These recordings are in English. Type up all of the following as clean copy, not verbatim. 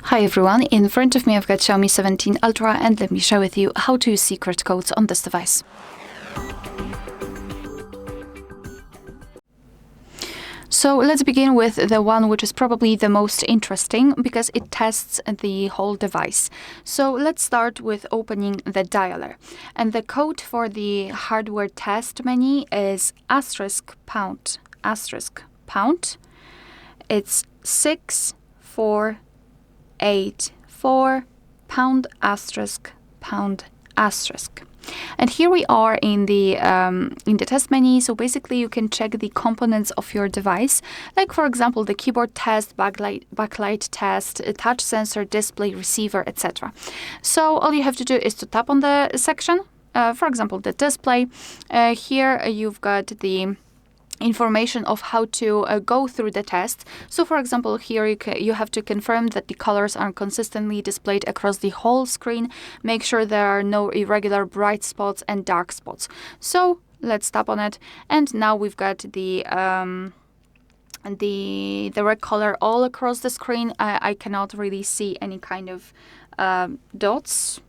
Hi everyone, in front of me I've got Xiaomi 17 Ultra and let me share with you how to use secret codes on this device. So let's begin with the one which is probably the most interesting because it tests the whole device. So let's start with opening the dialer. And the code for the hardware test menu is *##. It's 6484 ###. And here we are in the test menu. So basically you can check the components of your device, like for example the keyboard test, backlight test, touch sensor, display, receiver, etc. So all you have to do is to tap on the section, for example the display. Here you've got the information of how to go through the test. So for example here you have to confirm that the colors are consistently displayed across the whole screen. Make sure there are no irregular bright spots and dark spots. So let's tap on it, and now we've got the red color all across the screen. I cannot really see any kind of dots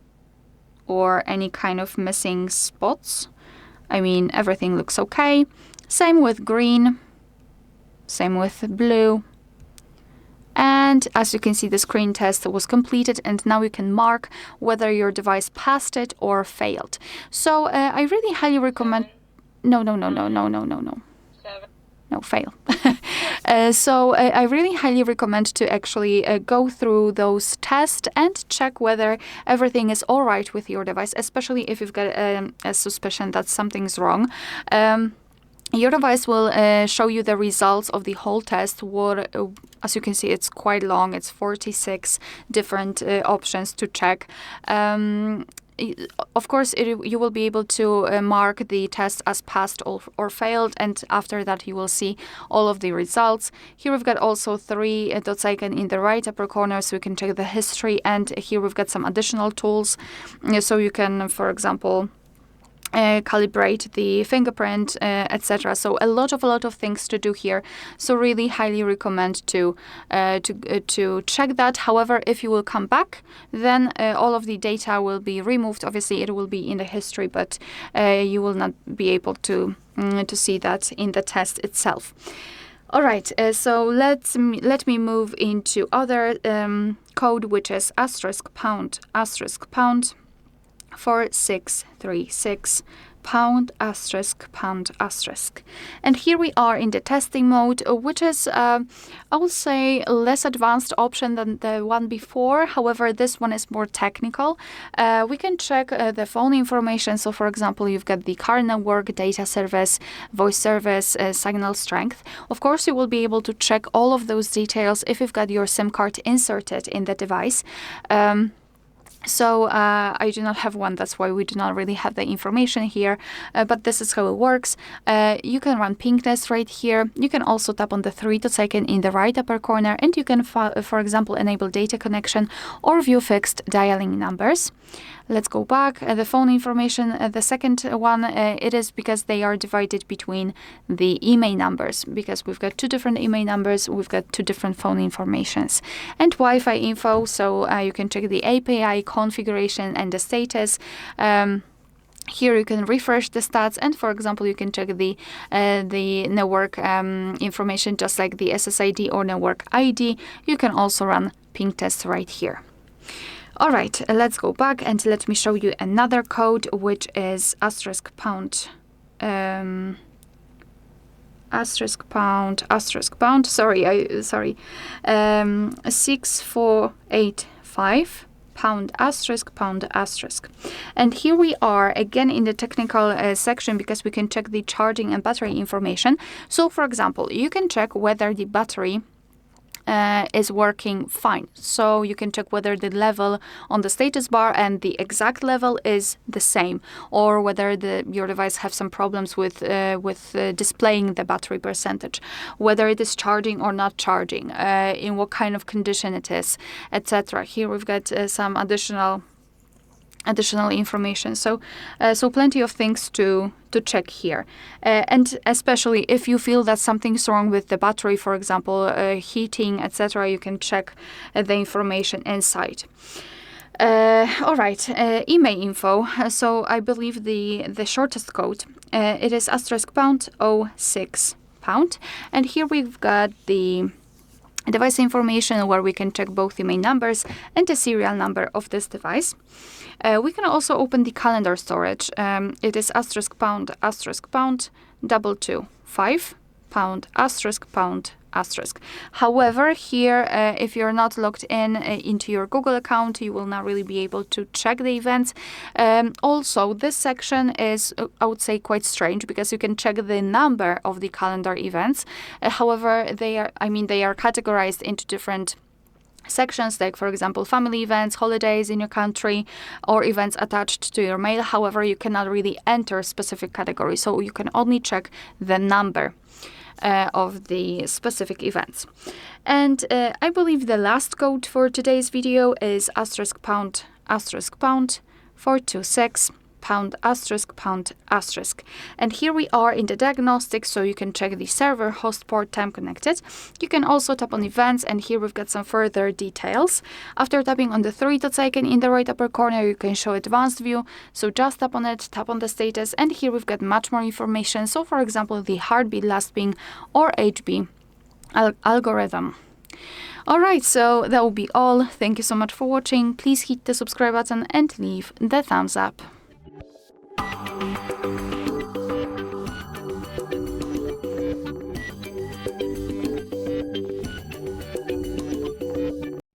or any kind of missing spots. I mean, everything looks okay. Same with green, same with blue. And as you can see, the screen test was completed, and now you can mark whether your device passed it or failed. So I really highly recommend... No, fail. So I really highly recommend to actually go through those tests and check whether everything is all right with your device, especially if you've got a suspicion that something's wrong. Your device will show you the results of the whole test. As you can see, it's quite long. It's 46 different options to check. Of course, you will be able to mark the test as passed or failed, and after that you will see all of the results. Here we've got also 3 dots icon in the right upper corner, so you can check the history, and here we've got some additional tools. So you can, for example, calibrate the fingerprint, etc. So a lot of things to do here. So really highly recommend to check that. However, if you will come back, then all of the data will be removed. Obviously, it will be in the history, but you will not be able to see that in the test itself. All right, so let me move into other code, which is *##. 4636 ###. And here we are in the testing mode, which is, I will say, a less advanced option than the one before. However, this one is more technical. We can check the phone information. So, for example, you've got the car network, data service, voice service, signal strength. Of course, you will be able to check all of those details if you've got your SIM card inserted in the device. So I do not have one, that's why we do not really have the information here, but this is how it works. You can run ping test right here. You can also tap on the 3 dots icon in the right upper corner, and you can, for example, enable data connection or view fixed dialing numbers. Let's go back. The phone information, the second one, it is because they are divided between the IMEI numbers, because we've got 2 different IMEI numbers, we've got 2 different phone informations. And Wi-Fi info, so you can check the API configuration and the status. Here you can refresh the stats, and for example, you can check the network information, just like the SSID or network ID. You can also run ping tests right here. All right, let's go back and let me show you another code, which is *##. 6485 ###. And here we are again in the technical section, because we can check the charging and battery information. So for example, you can check whether the battery is working fine. So you can check whether the level on the status bar and the exact level is the same, or whether your device have some problems with displaying the battery percentage, whether it is charging or not charging, in what kind of condition it is, etc. Here we've got some additional additional information. So plenty of things to check here. And especially if you feel that something's wrong with the battery, for example, heating, etc., you can check the information inside. All right, IMEI info. So I believe the shortest code, it is *##06#. And here we've got the device information where we can check both IMEI numbers and the serial number of this device. We can also open the calendar storage. It is *##225#*##. However, here, if you're not logged into your Google account, you will not really be able to check the events. Also, this section is, I would say, quite strange because you can check the number of the calendar events. However, they are categorized into different sections, like, for example, family events, holidays in your country, or events attached to your mail. However, you cannot really enter specific categories, so you can only check the number of the specific events. And I believe the last code for today's video is *##426###. And here we are in the diagnostics, so you can check the server, host, port, time connected. You can also tap on events, and here we've got some further details. After tapping on the 3 dots icon in the right upper corner, you can show advanced view. So just tap on it, tap on the status, and here we've got much more information. So for example, the heartbeat, last ping, or HB algorithm. Alright, so that will be all. Thank you so much for watching. Please hit the subscribe button and leave the thumbs up.